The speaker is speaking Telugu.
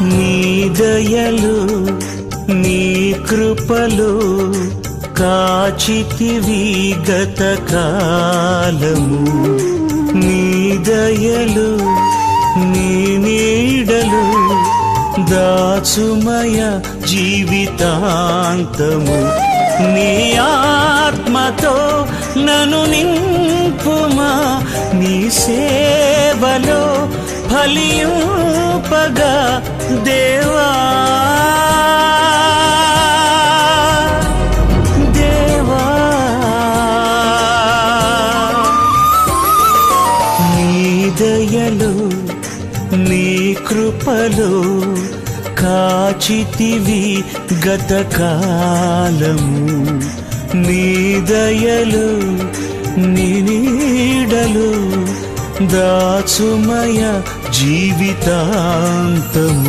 నీ దయలు నీ కృపలు కాచితివి గత కాలము. నీ దయలు నీ నీడలు దాచుమయ జీవితాంతము. నీ ఆత్మతో నన్ను నింపుమా, నీ సేవలో ఫలింపగా దేవా. దేవా నీ దయలు నీ కృపలు కాచితివి గత కాలము. నీ దయలు నీ నీడలు దాచుమయ జీవితాంతము.